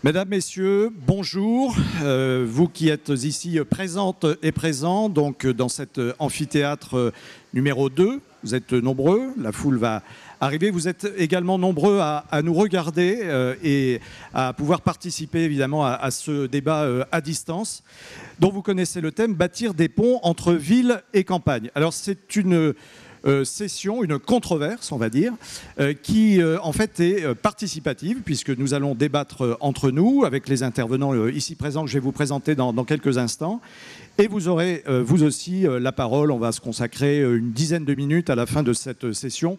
Mesdames, Messieurs, bonjour. Vous qui êtes ici présentes et présents, donc dans cet amphithéâtre numéro 2, vous êtes nombreux, la foule va arriver. Vous êtes également nombreux à nous regarder et à pouvoir participer évidemment à ce débat à distance, dont vous connaissez le thème, bâtir des ponts entre ville et campagne. Alors c'est une session, une controverse, on va dire, qui en fait est participative, puisque nous allons débattre entre nous, avec les intervenants ici présents que je vais vous présenter dans quelques instants. Et vous aurez, vous aussi, la parole. On va se consacrer une dizaine de minutes à la fin de cette session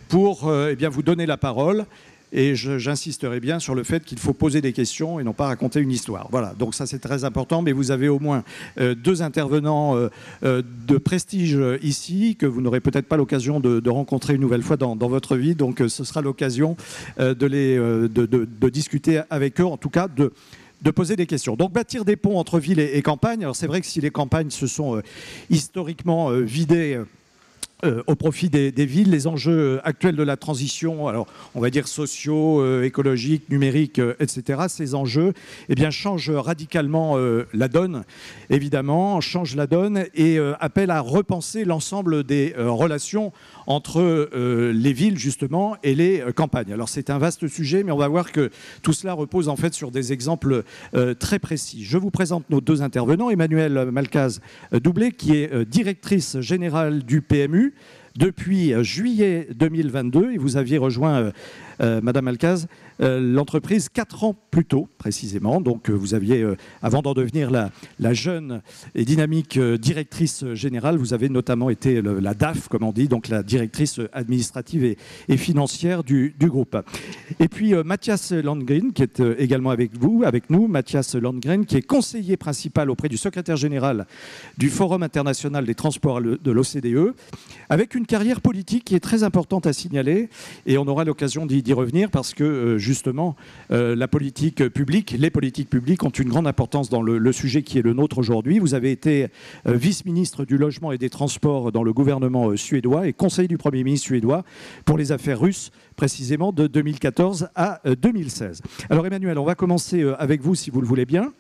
pour eh bien, vous donner la parole. Et j'insisterai bien sur le fait qu'il faut poser des questions et non pas raconter une histoire. Voilà, donc ça c'est très important, mais vous avez au moins deux intervenants de prestige ici, que vous n'aurez peut-être pas l'occasion de rencontrer une nouvelle fois dans votre vie, donc ce sera l'occasion de discuter avec eux, en tout cas de poser des questions. Donc bâtir des ponts entre ville et campagne. Alors c'est vrai que si les campagnes se sont historiquement vidées au profit des villes, les enjeux actuels de la transition, alors on va dire sociaux, écologiques, numériques, etc., ces enjeux eh bien, changent radicalement la donne, évidemment, changent la donne et appellent à repenser l'ensemble des relations entre les villes, justement, et les campagnes. Alors c'est un vaste sujet, mais on va voir que tout cela repose en fait sur des exemples très précis. Je vous présente nos deux intervenants, Emmanuelle Malcaz-Doublé, qui est directrice générale du PMU, depuis juillet 2022, et vous aviez rejoint, Madame Malcaz, l'entreprise 4 ans plus tôt, précisément. Donc vous aviez, avant d'en devenir la jeune et dynamique directrice générale, vous avez notamment été la DAF, comme on dit, donc la directrice administrative et financière du groupe. Et puis Mathias Landgren, qui est également avec nous, Mathias Landgren, qui est conseiller principal auprès du secrétaire général du Forum international des transports de l'OCDE, avec une carrière politique qui est très importante à signaler, et on aura l'occasion d'y revenir parce que justement la politique publique, les politiques publiques ont une grande importance dans le sujet qui est le nôtre aujourd'hui. Vous avez été vice-ministre du logement et des transports dans le gouvernement suédois et conseiller du Premier ministre suédois pour les affaires russes, précisément de 2014 à 2016. Alors Emmanuel, on va commencer avec vous si vous le voulez bien.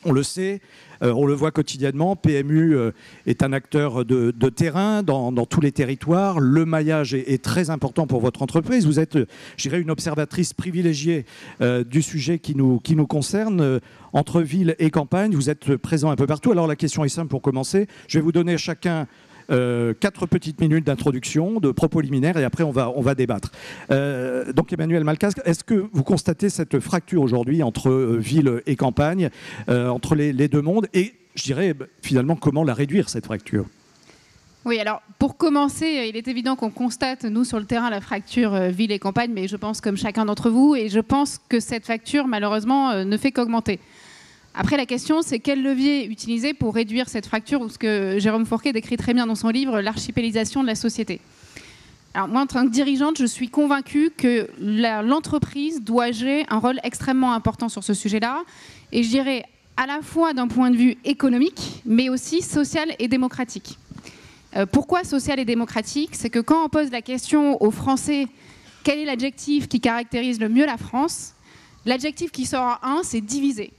On le sait, on le voit quotidiennement, PMU est un acteur de terrain dans tous les territoires. Le maillage est très important pour votre entreprise. Vous êtes, je dirais, une observatrice privilégiée du sujet qui nous concerne. Entre ville et campagne, vous êtes présent un peu partout. Alors la question est simple pour commencer. Je vais vous donner chacun 4 petites minutes d'introduction, de propos liminaires, et après on va débattre. Donc Emmanuelle Malcaz, est-ce que vous constatez cette fracture aujourd'hui entre ville et campagne, entre les deux mondes, et je dirais finalement comment la réduire, cette fracture ? Oui, alors pour commencer, il est évident qu'on constate, nous, sur le terrain, la fracture ville et campagne, mais je pense comme chacun d'entre vous, et je pense que cette fracture, malheureusement, ne fait qu'augmenter. Après, la question, c'est quel levier utiliser pour réduire cette fracture, ou ce que Jérôme Fourquet décrit très bien dans son livre, l'archipélisation de la société. Alors moi, en tant que dirigeante, je suis convaincue que l'entreprise doit jouer un rôle extrêmement important sur ce sujet-là, et je dirais à la fois d'un point de vue économique, mais aussi social et démocratique. Pourquoi social et démocratique ? C'est que quand on pose la question aux Français, quel est l'adjectif qui caractérise le mieux la France ? L'adjectif qui sort en un, c'est diviser.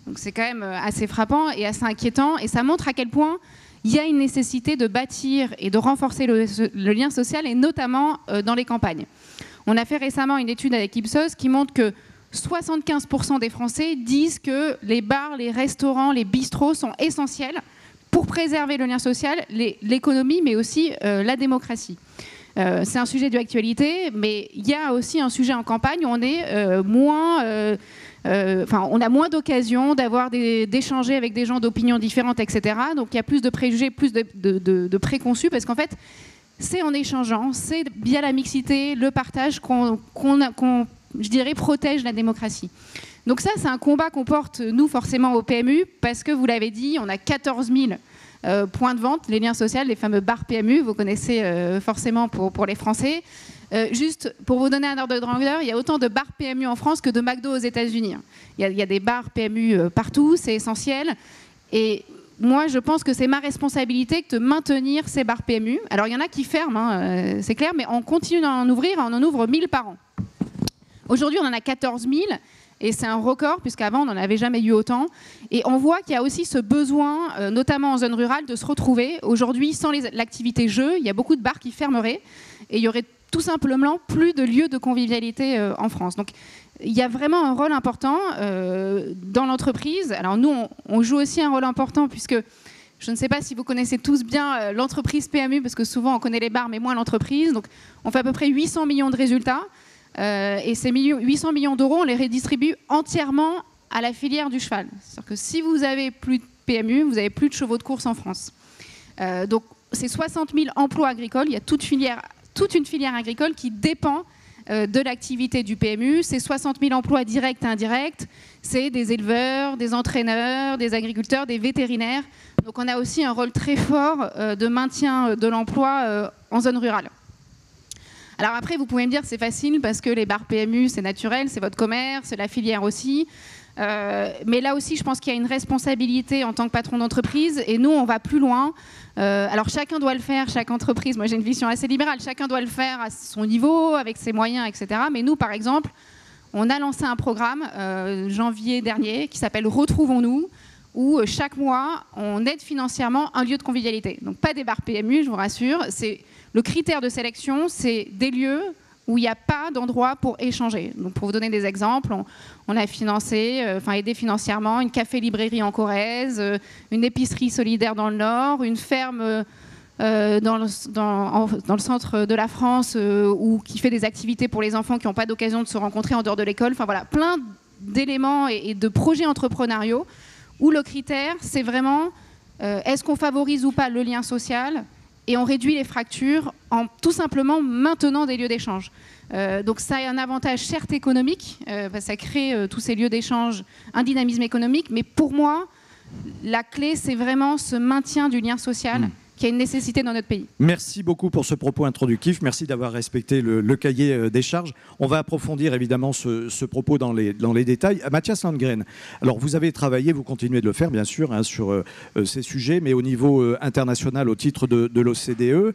Donc c'est quand même assez frappant et assez inquiétant, et ça montre à quel point il y a une nécessité de bâtir et de renforcer le lien social, et notamment dans les campagnes. On a fait récemment une étude avec Ipsos qui montre que 75% des Français disent que les bars, les restaurants, les bistrots sont essentiels pour préserver le lien social, l'économie, mais aussi la démocratie. C'est un sujet d'actualité, mais il y a aussi un sujet en campagne où on est on a moins d'occasions d'échanger avec des gens d'opinions différentes, etc. Donc il y a plus de préjugés, plus de préconçus, parce qu'en fait, c'est en échangeant, c'est via la mixité, le partage qu'on je dirais, protège la démocratie. Donc ça, c'est un combat qu'on porte, nous, forcément, au PMU, parce que, vous l'avez dit, on a 14 000 points de vente, les liens sociaux, les fameux bars PMU, vous connaissez forcément pour les Français. Juste pour vous donner un ordre de grandeur, il y a autant de bars PMU en France que de McDo aux États-Unis. Il y a des bars PMU partout, c'est essentiel. Et moi, je pense que c'est ma responsabilité de maintenir ces bars PMU. Alors, il y en a qui ferment, c'est clair, mais on continue d'en ouvrir, on en ouvre 1000 par an. Aujourd'hui, on en a 14 000. Et c'est un record, puisqu'avant, on n'en avait jamais eu autant. Et on voit qu'il y a aussi ce besoin, notamment en zone rurale, de se retrouver. Aujourd'hui, sans l'activité jeu, il y a beaucoup de bars qui fermeraient. Et il y aurait tout simplement plus de lieux de convivialité en France. Donc, il y a vraiment un rôle important dans l'entreprise. Alors nous, on joue aussi un rôle important, puisque je ne sais pas si vous connaissez tous bien l'entreprise PMU, parce que souvent, on connaît les bars, mais moins l'entreprise. Donc, on fait à peu près 800 millions de résultats. Et ces 800 millions d'euros, on les redistribue entièrement à la filière du cheval. C'est-à-dire que si vous avez plus de PMU, vous n'avez plus de chevaux de course en France. Donc, c'est 60 000 emplois agricoles. Il y a toute une filière agricole qui dépend de l'activité du PMU. C'est 60 000 emplois directs et indirects. C'est des éleveurs, des entraîneurs, des agriculteurs, des vétérinaires. Donc, on a aussi un rôle très fort de maintien de l'emploi en zone rurale. Alors après, vous pouvez me dire que c'est facile parce que les bars PMU, c'est naturel, c'est votre commerce, la filière aussi. Mais là aussi, je pense qu'il y a une responsabilité en tant que patron d'entreprise. Et nous, on va plus loin. Alors chacun doit le faire, chaque entreprise. Moi, j'ai une vision assez libérale. Chacun doit le faire à son niveau, avec ses moyens, etc. Mais nous, par exemple, on a lancé un programme janvier dernier qui s'appelle Retrouvons-nous, où chaque mois, on aide financièrement un lieu de convivialité. Donc pas des bars PMU, je vous rassure. Le critère de sélection, c'est des lieux où il n'y a pas d'endroit pour échanger. Donc pour vous donner des exemples, on a financé, aidé financièrement une café-librairie en Corrèze, une épicerie solidaire dans le Nord, une ferme dans le centre de la France qui fait des activités pour les enfants qui n'ont pas d'occasion de se rencontrer en dehors de l'école. Enfin voilà, plein d'éléments et de projets entrepreneuriaux où le critère, c'est vraiment est-ce qu'on favorise ou pas le lien social, et on réduit les fractures en tout simplement maintenant des lieux d'échange. Donc ça a un avantage certes économique, ça crée tous ces lieux d'échange, un dynamisme économique, mais pour moi, la clé, c'est vraiment ce maintien du lien social qui a une nécessité dans notre pays. Merci beaucoup pour ce propos introductif. Merci d'avoir respecté le cahier des charges. On va approfondir évidemment ce propos dans les détails. Mathias Landgren, alors vous avez travaillé, vous continuez de le faire bien sûr, sur ces sujets, mais au niveau international au titre de l'OCDE.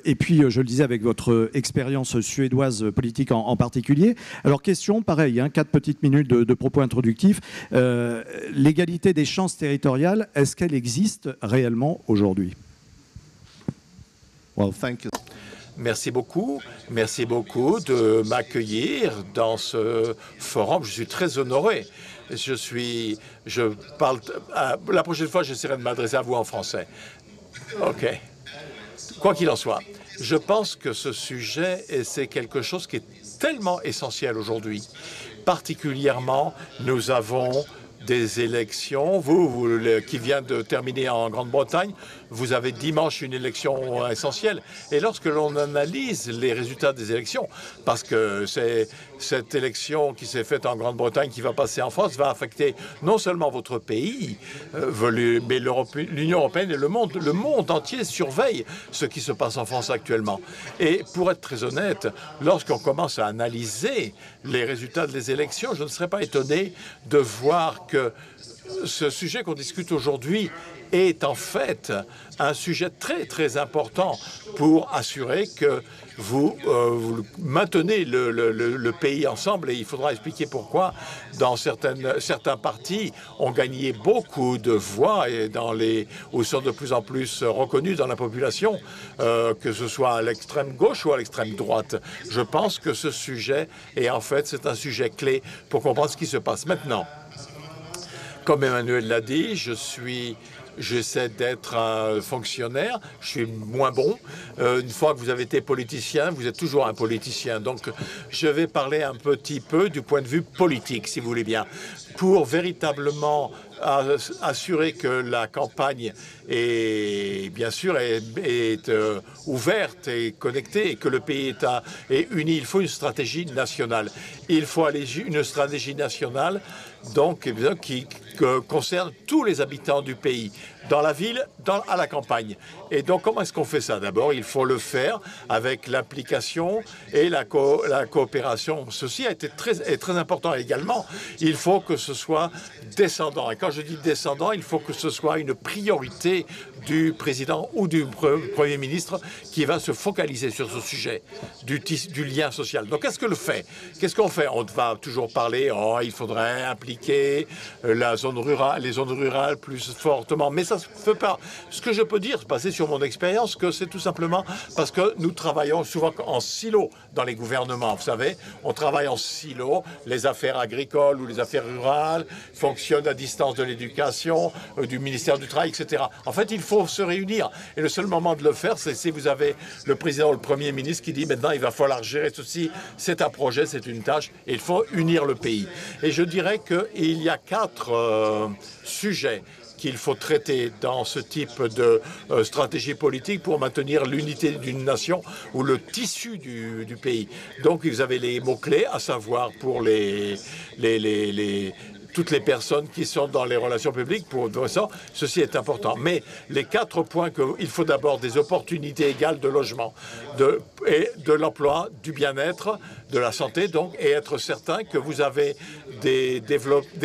Et puis, je le disais, avec votre expérience suédoise politique en particulier. Alors, question, pareil, 4 petites minutes de propos introductifs. L'égalité des chances territoriales, est-ce qu'elle existe réellement aujourd'hui ? Well, thank you. Merci beaucoup de m'accueillir dans ce forum. Je suis très honoré. La prochaine fois, j'essaierai de m'adresser à vous en français. OK. Quoi qu'il en soit, je pense que ce sujet, c'est quelque chose qui est tellement essentiel aujourd'hui. Particulièrement, nous avons des élections. Vous qui vient de terminer en Grande-Bretagne, vous avez dimanche une élection essentielle. Et lorsque l'on analyse les résultats des élections, parce que c'est cette élection qui s'est faite en Grande-Bretagne qui va passer en France, va affecter non seulement votre pays, mais l'Union européenne et le monde entier surveille ce qui se passe en France actuellement. Et pour être très honnête, lorsqu'on commence à analyser les résultats des élections, je ne serais pas étonné de voir que ce sujet qu'on discute aujourd'hui est en fait un sujet très très important pour assurer que vous maintenez le pays ensemble, et il faudra expliquer pourquoi dans certains partis ont gagné beaucoup de voix et ou sont de plus en plus reconnus dans la population, que ce soit à l'extrême gauche ou à l'extrême droite. Je pense que ce sujet est en fait c'est un sujet clé pour comprendre ce qui se passe maintenant. Comme Emmanuel l'a dit, j'essaie d'être un fonctionnaire, je suis moins bon. Une fois que vous avez été politicien, vous êtes toujours un politicien. Donc, je vais parler un petit peu du point de vue politique, si vous voulez bien, pour véritablement assurer que la campagne est, bien sûr, est ouverte et connectée et que le pays est uni. Il faut une stratégie nationale. Il faut une stratégie nationale donc, qui concerne tous les habitants du pays, dans la ville, à la campagne. Et donc, comment est-ce qu'on fait ça? D'abord, il faut le faire avec l'implication et la coopération. Ceci est très important également. Il faut que ce soit descendant. Et quand je dis descendant, il faut que ce soit une priorité du président ou du Premier ministre qui va se focaliser sur ce sujet du lien social. Donc, qu'est-ce que le fait? Qu'est-ce qu'on fait? On va toujours parler, oh, il faudrait impliquer les zones rurales plus fortement. Mais ça ne se fait pas. Ce que je peux dire, basé sur mon expérience, que c'est tout simplement parce que nous travaillons souvent en silo dans les gouvernements. Vous savez, on travaille en silo. Les affaires agricoles ou les affaires rurales fonctionnent à distance de l'éducation, du ministère du Travail, etc. En fait, il faut se réunir. Et le seul moment de le faire, c'est si vous avez le président ou le Premier ministre qui dit maintenant il va falloir gérer ceci, c'est un projet, c'est une tâche, et il faut unir le pays. Et je dirais qu'il y a 4 sujets qu'il faut traiter dans ce type de stratégie politique pour maintenir l'unité d'une nation ou le tissu du pays. Donc vous avez les mots-clés, à savoir pour toutes les personnes qui sont dans les relations publiques, pour ça, ceci est important. Mais les 4 points il faut d'abord des opportunités égales de logement, de l'emploi, du bien-être, de la santé, donc, et être certain que vous avez des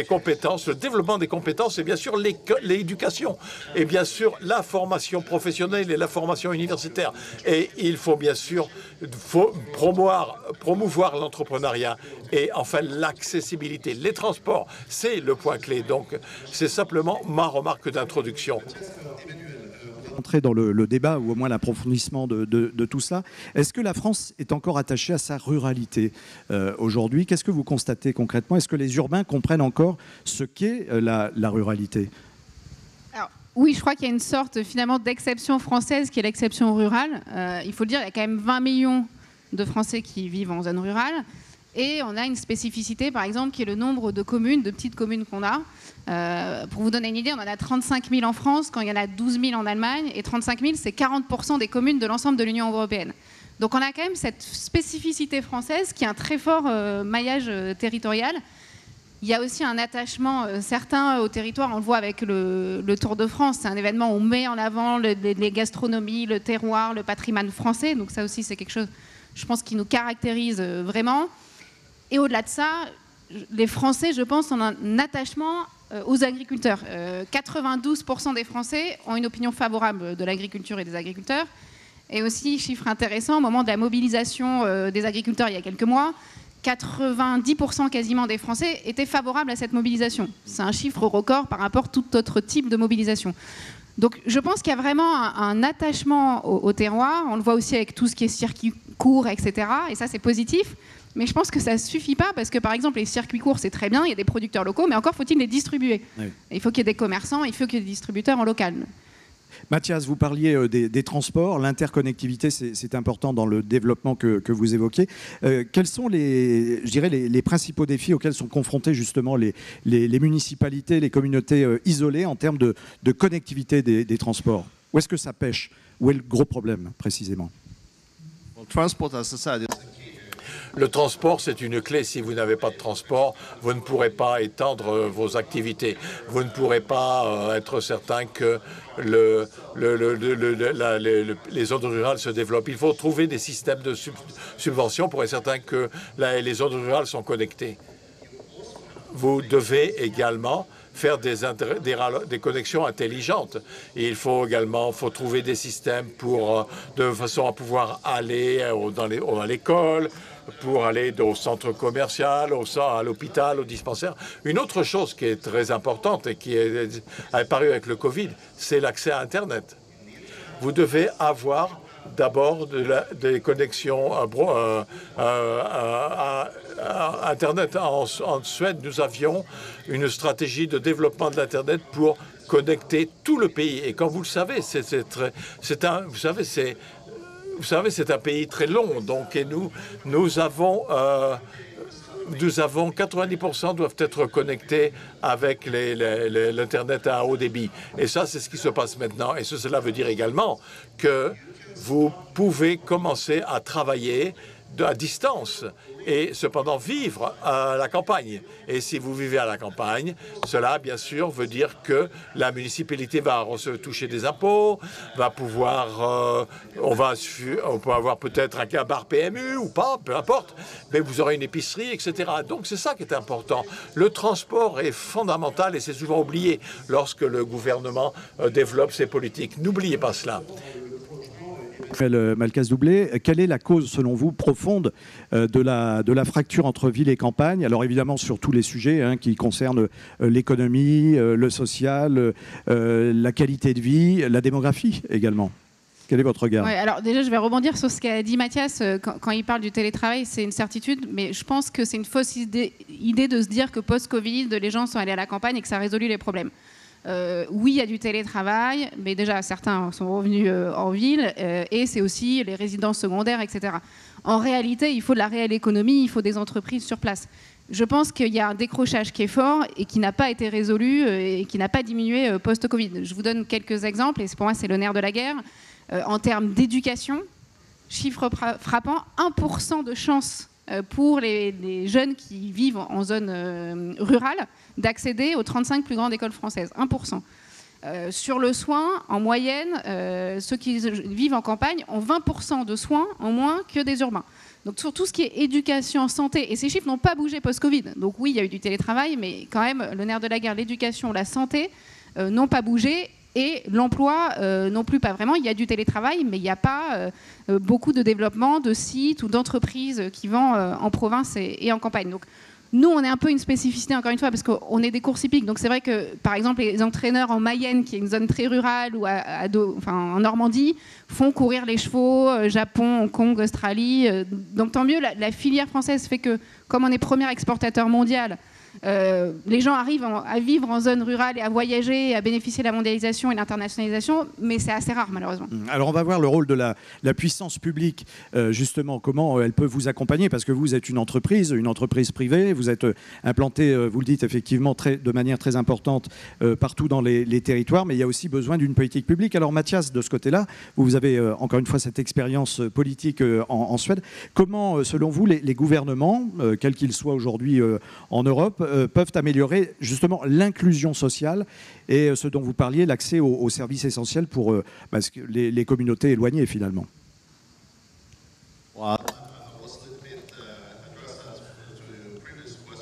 compétences, le développement des compétences, et bien sûr l'éducation, et bien sûr la formation professionnelle et la formation universitaire. Et il faut bien sûr promouvoir l'entrepreneuriat et enfin l'accessibilité. Les transports, c'est le point clé. Donc, c'est simplement ma remarque d'introduction. Entrer dans le débat ou au moins l'approfondissement de tout cela. Est-ce que la France est encore attachée à sa ruralité aujourd'hui? Qu'est-ce que vous constatez concrètement? Est-ce que les urbains comprennent encore ce qu'est la ruralité? Alors, oui, je crois qu'il y a une sorte finalement d'exception française qui est l'exception rurale. Il faut le dire, il y a quand même 20 millions de Français qui vivent en zone rurale. Et on a une spécificité, par exemple, qui est le nombre de communes, de petites communes qu'on a. Pour vous donner une idée, on en a 35 000 en France, quand il y en a 12 000 en Allemagne. Et 35 000, c'est 40% des communes de l'ensemble de l'Union européenne. Donc on a quand même cette spécificité française qui a un très fort maillage territorial. Il y a aussi un attachement certain au territoire. On le voit avec le Tour de France. C'est un événement où on met en avant les gastronomies, le terroir, le patrimoine français. Donc ça aussi, c'est quelque chose, je pense, qui nous caractérise vraiment. Et au-delà de ça, les Français, je pense, ont un attachement aux agriculteurs. 92% des Français ont une opinion favorable de l'agriculture et des agriculteurs. Et aussi, chiffre intéressant, au moment de la mobilisation des agriculteurs il y a quelques mois, 90% quasiment des Français étaient favorables à cette mobilisation. C'est un chiffre record par rapport à tout autre type de mobilisation. Donc je pense qu'il y a vraiment un attachement au terroir. On le voit aussi avec tout ce qui est circuit court, etc. Et ça, c'est positif. Mais je pense que ça ne suffit pas parce que, par exemple, les circuits courts, c'est très bien, il y a des producteurs locaux, mais encore faut-il les distribuer. Oui. Il faut qu'il y ait des commerçants, il faut qu'il y ait des distributeurs en local. Mathias, vous parliez des transports, l'interconnectivité, c'est important dans le développement que vous évoquez. Quels sont les principaux défis auxquels sont confrontés justement les municipalités, les communautés isolées en termes de connectivité des transports? Où est-ce que ça pêche? Où est le gros problème précisément? Le transport, c'est une clé. Si vous n'avez pas de transport, vous ne pourrez pas étendre vos activités. Vous ne pourrez pas être certain que les zones rurales se développent. Il faut trouver des systèmes de subvention pour être certain que les zones rurales sont connectées. Vous devez également faire des connexions intelligentes. Et il faut également trouver des systèmes de façon à pouvoir aller à l'école, pour aller au centre commercial, à l'hôpital, au dispensaire. Une autre chose qui est très importante et qui est apparue avec le Covid, c'est l'accès à Internet. Vous devez avoir d'abord des connexions à Internet. En Suède, nous avions une stratégie de développement de l'Internet pour connecter tout le pays. Et comme vous le savez, c'est un pays très long. Donc, et nous avons 90% doivent être connectés avec l'Internet à haut débit. Et ça, c'est ce qui se passe maintenant. Et cela veut dire également que vous pouvez commencer à travailler à distance et cependant vivre à la campagne. Et si vous vivez à la campagne, cela, bien sûr, veut dire que la municipalité va toucher des impôts, va pouvoir, on peut avoir peut-être un bar PMU ou pas, peu importe, mais vous aurez une épicerie, etc. Donc c'est ça qui est important. Le transport est fondamental et c'est souvent oublié lorsque le gouvernement développe ses politiques. N'oubliez pas cela. Malcaz-Doublé, quelle est la cause, selon vous, profonde de la fracture entre ville et campagne? Alors évidemment sur tous les sujets qui concernent l'économie, le social, la qualité de vie, la démographie également. Quel est votre regard? Ouais, alors déjà, je vais rebondir sur ce qu'a dit Mathias quand il parle du télétravail. C'est une certitude, mais je pense que c'est une fausse idée de se dire que post-Covid, les gens sont allés à la campagne et que ça a résolu les problèmes. Oui, il y a du télétravail, mais déjà certains sont revenus en ville et c'est aussi les résidences secondaires, etc. En réalité, il faut de la réelle économie, il faut des entreprises sur place. Je pense qu'il y a un décrochage qui est fort et qui n'a pas été résolu et qui n'a pas diminué post-Covid. Je vous donne quelques exemples et pour moi c'est le nerf de la guerre. En termes d'éducation, chiffre frappant, 1% de chance pour les jeunes qui vivent en zone rurale d'accéder aux 35 plus grandes écoles françaises. 1%. Sur le soin, en moyenne, ceux qui vivent en campagne ont 20% de soins en moins que des urbains. Donc sur tout ce qui est éducation, santé, et ces chiffres n'ont pas bougé post-Covid. Donc oui, il y a eu du télétravail, mais quand même, le nerf de la guerre, l'éducation, la santé n'ont pas bougé. Et l'emploi non plus pas vraiment. Il y a du télétravail, mais il n'y a pas beaucoup de développement de sites ou d'entreprises qui vendent en province et en campagne. Donc nous, on est un peu une spécificité, encore une fois, parce qu'on est des courses hippiques. Donc c'est vrai que, par exemple, les entraîneurs en Mayenne, qui est une zone très rurale, ou en Normandie, font courir les chevaux, Japon, Hong Kong, Australie. Donc tant mieux, la filière française fait que, comme on est premier exportateur mondial, les gens arrivent à vivre en zone rurale et à voyager, et à bénéficier de la mondialisation et de l'internationalisation, mais c'est assez rare malheureusement. Alors on va voir le rôle de la puissance publique, justement, comment elle peut vous accompagner, parce que vous êtes une entreprise privée, vous êtes implanté, vous le dites effectivement, de manière très importante partout dans les territoires, mais il y a aussi besoin d'une politique publique. Alors Mathias, de ce côté-là, vous avez encore une fois cette expérience politique en Suède. Comment, selon vous, les gouvernements, quels qu'ils soient aujourd'hui en Europe, peuvent améliorer justement l'inclusion sociale et ce dont vous parliez, l'accès aux services essentiels pour les communautés éloignées finalement?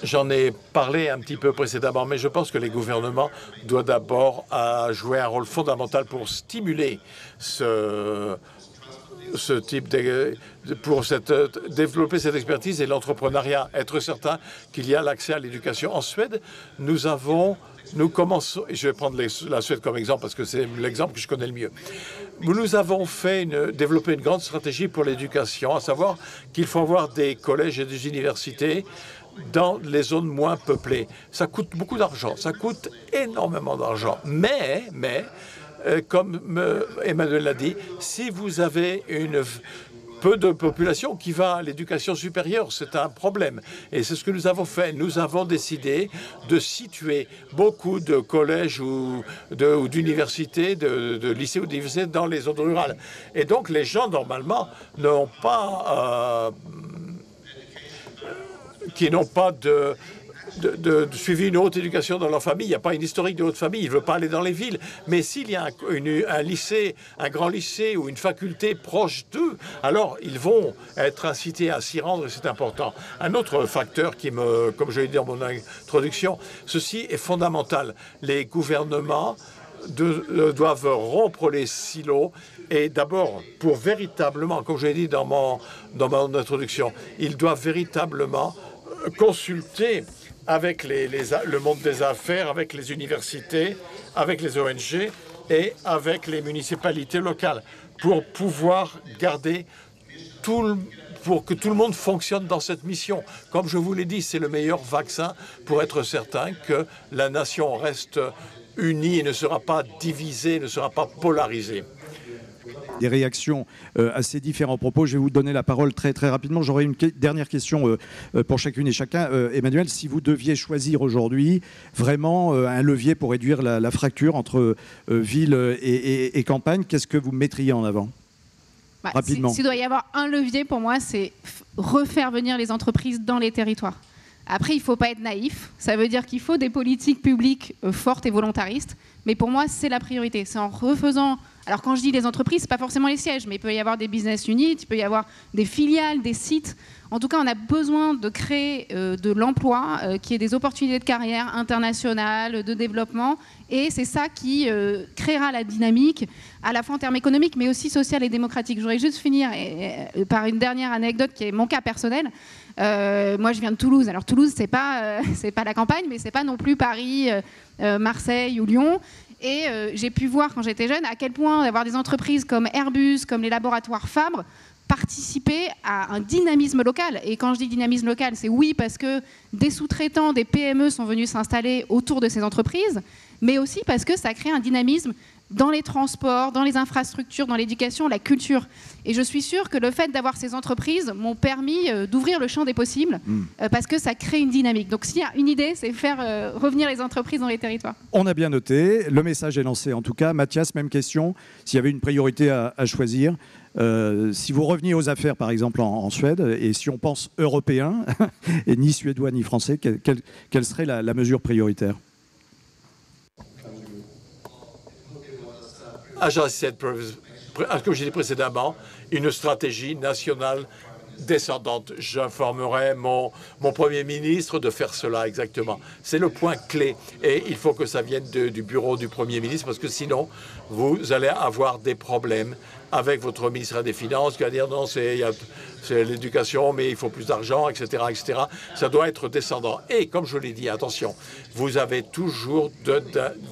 J'en ai parlé un petit peu précédemment, mais je pense que les gouvernements doivent d'abord jouer un rôle fondamental pour stimuler ce type pour développer cette expertise et l'entrepreneuriat, être certain qu'il y a l'accès à l'éducation. En Suède, nous commençons, et je vais prendre la Suède comme exemple parce que c'est l'exemple que je connais le mieux. Nous avons développé une grande stratégie pour l'éducation, à savoir qu'il faut avoir des collèges et des universités dans les zones moins peuplées. Ça coûte beaucoup d'argent, ça coûte énormément d'argent, mais comme Emmanuel l'a dit, si vous avez peu de population qui va à l'éducation supérieure, c'est un problème. Et c'est ce que nous avons fait. Nous avons décidé de situer beaucoup de collèges ou d'universités, de lycées ou d'universités dans les zones rurales. Et donc les gens, normalement, qui n'ont pas suivi une haute éducation dans leur famille, il n'y a pas une historique de haute famille, ils ne veulent pas aller dans les villes. Mais s'il y a un lycée, un grand lycée ou une faculté proche d'eux, alors ils vont être incités à s'y rendre et c'est important. Un autre facteur comme je l'ai dit dans mon introduction, ceci est fondamental. Les gouvernements doivent rompre les silos et d'abord, pour véritablement, comme je l'ai dit dans mon introduction, ils doivent véritablement consulter avec le monde des affaires, avec les universités, avec les ONG et avec les municipalités locales pour pouvoir garder pour que tout le monde fonctionne dans cette mission. Comme je vous l'ai dit, c'est le meilleur vaccin pour être certain que la nation reste unie et ne sera pas divisée, ne sera pas polarisée. Des réactions à ces différents propos. Je vais vous donner la parole très très rapidement. J'aurais une dernière question pour chacune et chacun. Emmanuel, si vous deviez choisir aujourd'hui vraiment un levier pour réduire la fracture entre ville et campagne, qu'est-ce que vous mettriez en avant? rapidement. S'il doit y avoir un levier, pour moi, c'est refaire venir les entreprises dans les territoires. Après, il ne faut pas être naïf. Ça veut dire qu'il faut des politiques publiques fortes et volontaristes. Mais pour moi, c'est la priorité. C'est en refaisant... Alors, quand je dis les entreprises, ce n'est pas forcément les sièges, mais il peut y avoir des business units, il peut y avoir des filiales, des sites. En tout cas, on a besoin de créer de l'emploi, qui ait des opportunités de carrière internationales, de développement. Et c'est ça qui créera la dynamique, à la fois en termes économiques, mais aussi sociale et démocratique. Je voudrais juste finir par une dernière anecdote qui est mon cas personnel. Moi, je viens de Toulouse. Alors, Toulouse, c'est pas la campagne, mais c'est pas non plus Paris, Marseille ou Lyon. Et j'ai pu voir quand j'étais jeune à quel point d'avoir des entreprises comme Airbus, comme les laboratoires Fabre, participer à un dynamisme local. Et quand je dis dynamisme local, c'est oui parce que des sous-traitants, des PME sont venus s'installer autour de ces entreprises, mais aussi parce que ça crée un dynamisme dans les transports, dans les infrastructures, dans l'éducation, la culture. Et je suis sûre que le fait d'avoir ces entreprises m'ont permis d'ouvrir le champ des possibles parce que ça crée une dynamique. Donc s'il y a une idée, c'est faire revenir les entreprises dans les territoires. On a bien noté, le message est lancé en tout cas. Mathias, même question, s'il y avait une priorité à choisir, si vous reveniez aux affaires par exemple en Suède, et si on pense européen, et ni suédois ni français, quelle serait la mesure prioritaire ? Comme j'ai dit précédemment, une stratégie nationale descendante. J'informerai mon Premier ministre de faire cela exactement. C'est le point clé. Et il faut que ça vienne du bureau du Premier ministre parce que sinon, vous allez avoir des problèmes avec votre ministre des Finances qui va dire non, c'est l'éducation, mais il faut plus d'argent, etc., etc. Ça doit être descendant. Et comme je l'ai dit, attention, vous avez toujours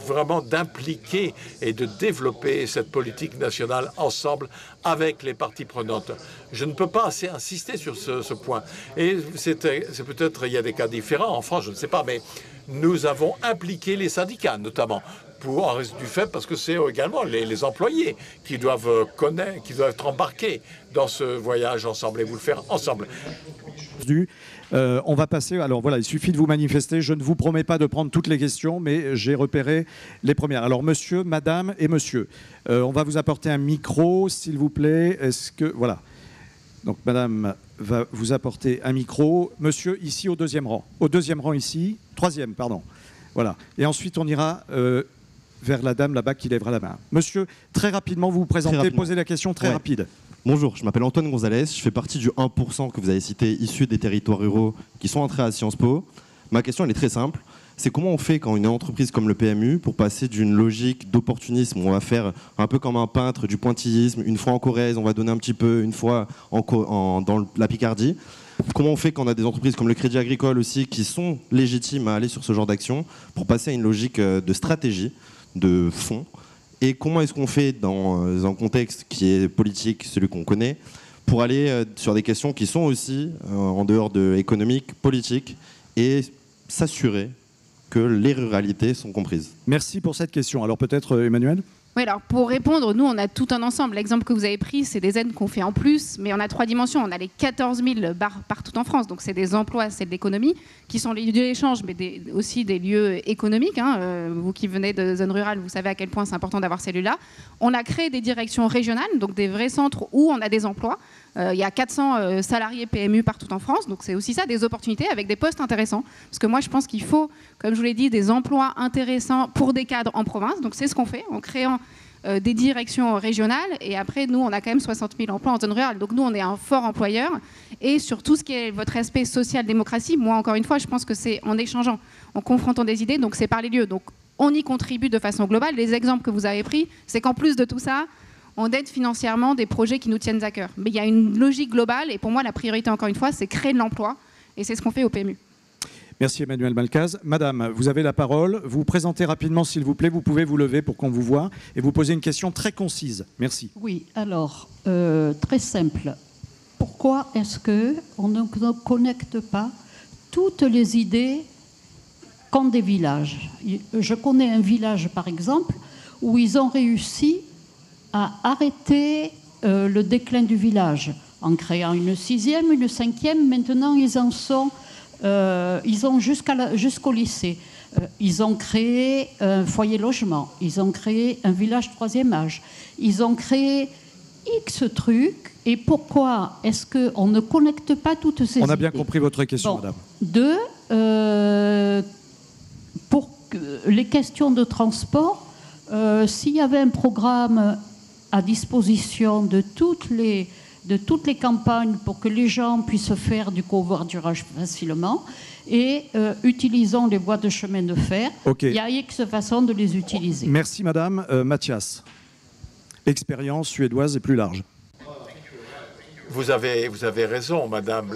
vraiment d'impliquer et de développer cette politique nationale ensemble avec les parties prenantes. Je ne peux pas assez insister sur ce point. Et c'est peut-être, il y a des cas différents en France, je ne sais pas, mais nous avons impliqué les syndicats, notamment, en raison du fait, parce que c'est également les employés qui doivent connaître, qui doivent être embarqués dans ce voyage ensemble et vous le faire ensemble. On va passer, alors voilà, il suffit de vous manifester, je ne vous promets pas de prendre toutes les questions, mais j'ai repéré les premières. Alors monsieur, madame et monsieur, on va vous apporter un micro, s'il vous plaît, est-ce que, voilà. Donc madame va vous apporter un micro, monsieur ici au deuxième rang ici, troisième, pardon, voilà. Et ensuite on ira vers la dame là-bas qui lèvera la main. Monsieur, très rapidement, vous vous présentez, posez la question très rapide. Bonjour, je m'appelle Antoine Gonzalez, je fais partie du 1% que vous avez cité, issu des territoires ruraux qui sont entrés à Sciences Po. Ma question, elle est très simple. C'est comment on fait quand une entreprise comme le PMU, pour passer d'une logique d'opportunisme, où on va faire un peu comme un peintre, du pointillisme, une fois en Corrèze, on va donner un petit peu, une fois dans la Picardie. Comment on fait quand on a des entreprises comme le Crédit Agricole aussi, qui sont légitimes à aller sur ce genre d'action, pour passer à une logique de stratégie, de fond. Et comment est-ce qu'on fait dans un contexte qui est politique, celui qu'on connaît, pour aller sur des questions qui sont aussi en dehors de économique, politique, et s'assurer que les ruralités sont comprises. Merci pour cette question. Alors peut-être Emmanuel ? Oui, alors pour répondre, nous, on a tout un ensemble. L'exemple que vous avez pris, c'est des aides qu'on fait en plus, mais on a 3 dimensions. On a les 14 000 bars partout en France, donc c'est des emplois, c'est de l'économie, qui sont les lieux d'échange, mais aussi des lieux économiques. Vous qui venez de zone rurale, vous savez à quel point c'est important d'avoir ces lieux-là. On a créé des directions régionales, donc des vrais centres où on a des emplois. Il y a 400 salariés PMU partout en France, donc c'est aussi ça, des opportunités avec des postes intéressants. Parce que moi, je pense qu'il faut, comme je vous l'ai dit, des emplois intéressants pour des cadres en province. Donc c'est ce qu'on fait en créant des directions régionales. Et après, nous, on a quand même 60 000 emplois en zone rurale. Donc nous, on est un fort employeur. Et sur tout ce qui est votre aspect social-démocratie, moi, encore une fois, je pense que c'est en échangeant, en confrontant des idées, donc c'est par les lieux. Donc on y contribue de façon globale. Les exemples que vous avez pris, c'est qu'en plus de tout ça, on aide financièrement des projets qui nous tiennent à cœur. Mais il y a une logique globale et pour moi, la priorité, encore une fois, c'est créer de l'emploi et c'est ce qu'on fait au PMU. Merci Emmanuel Malcaz. Madame, vous avez la parole. Vous vous présentez rapidement, s'il vous plaît. Vous pouvez vous lever pour qu'on vous voit et vous poser une question très concise. Merci. Oui, alors, très simple. Pourquoi est-ce qu'on ne connecte pas toutes les idées qu'ont des villages ? Je connais un village, par exemple, où ils ont réussi à arrêter le déclin du village en créant une 6e, une 5e. Maintenant, ils ont jusqu'au lycée. Ils ont créé un foyer logement. Ils ont créé un village 3e âge. Ils X trucs et pourquoi est-ce qu'on ne connecte pas toutes ces idées? On a bien compris votre question, madame. Deux, pour les questions de transport, s'il y avait un programme à disposition de toutes les campagnes pour que les gens puissent faire du covoiturage facilement et utilisons les voies de chemin de fer. Okay. Il y a X façons de les utiliser. Merci madame. Mathias, expérience suédoise et plus large. Vous avez raison, madame.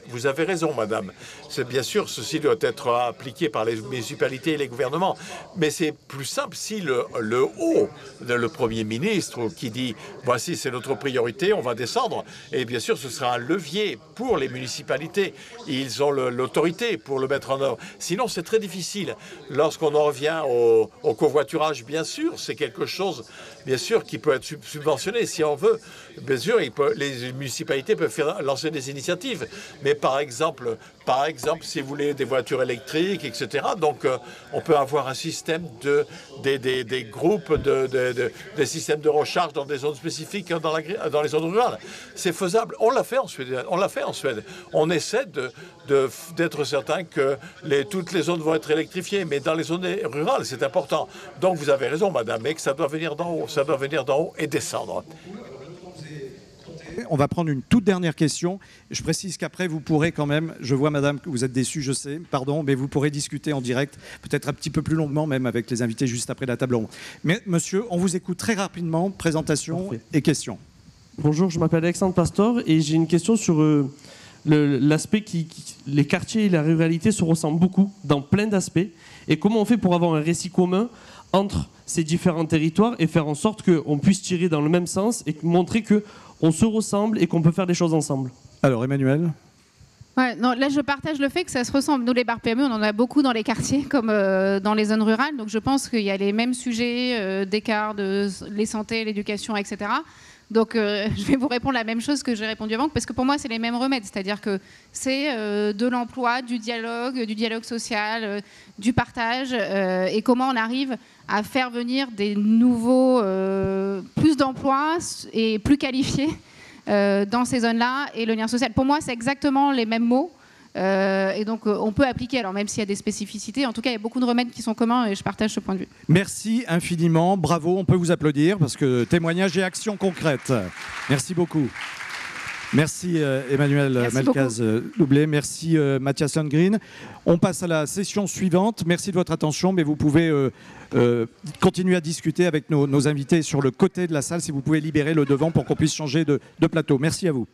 Vous avez raison, madame. C'est bien sûr, ceci doit être appliqué par les municipalités et les gouvernements. Mais c'est plus simple si le haut, le Premier ministre, qui dit « Voici, c'est notre priorité, on va descendre ». Et bien sûr, ce sera un levier pour les municipalités. Ils ont l'autorité pour le mettre en œuvre. Sinon, c'est très difficile. Lorsqu'on en revient au covoiturage, bien sûr, c'est quelque chose, bien sûr, qui peut être subventionné si on veut. Bien sûr, les municipalités peuvent lancer des initiatives. Mais par exemple, si vous voulez des voitures électriques, etc., donc on peut avoir un système des groupes, des systèmes de recharge dans des zones spécifiques dans les zones rurales. C'est faisable. On l'a fait en Suède. On essaie d'être certain que toutes les zones vont être électrifiées, mais dans les zones rurales, c'est important. Donc vous avez raison, madame, mais que ça doit venir d'en haut. Ça doit venir d'en haut et descendre. On va prendre une toute dernière question. Je précise qu'après, vous pourrez quand même, je vois madame que vous êtes déçue, je sais, pardon, mais vous pourrez discuter en direct, peut-être un petit peu plus longuement même avec les invités juste après la table ronde. Mais monsieur, on vous écoute très rapidement, présentation et questions. Bonjour, je m'appelle Alexandre Pastor et j'ai une question sur l'aspect les quartiers et la ruralité se ressemblent beaucoup dans plein d'aspects. Et comment on fait pour avoir un récit commun entre ces différents territoires et faire en sorte qu'on puisse tirer dans le même sens et montrer qu'on se ressemble et qu'on peut faire des choses ensemble. Alors Emmanuel? Ouais, non, là, je partage le fait que ça se ressemble. Nous, les bars PME, on en a beaucoup dans les quartiers comme dans les zones rurales. Donc, je pense qu'il y a les mêmes sujets d'écart, les santé, l'éducation, etc. Donc, je vais vous répondre la même chose que j'ai répondu avant, parce que pour moi, c'est les mêmes remèdes. C'est-à-dire que c'est de l'emploi, du dialogue social, du partage, et comment on arrive à faire venir des nouveaux, plus d'emplois et plus qualifiés dans ces zones-là, et le lien social. Pour moi, c'est exactement les mêmes mots. Et donc, on peut appliquer, alors même s'il y a des spécificités. En tout cas, il y a beaucoup de remèdes qui sont communs et je partage ce point de vue. Merci infiniment. Bravo, on peut vous applaudir parce que témoignage et action concrète. Merci beaucoup. Merci Emmanuel Melcaz-Doublé. Merci Mathias Lundgren. On passe à la session suivante. Merci de votre attention, mais vous pouvez continuer à discuter avec nos invités sur le côté de la salle si vous pouvez libérer le devant pour qu'on puisse changer de plateau. Merci à vous.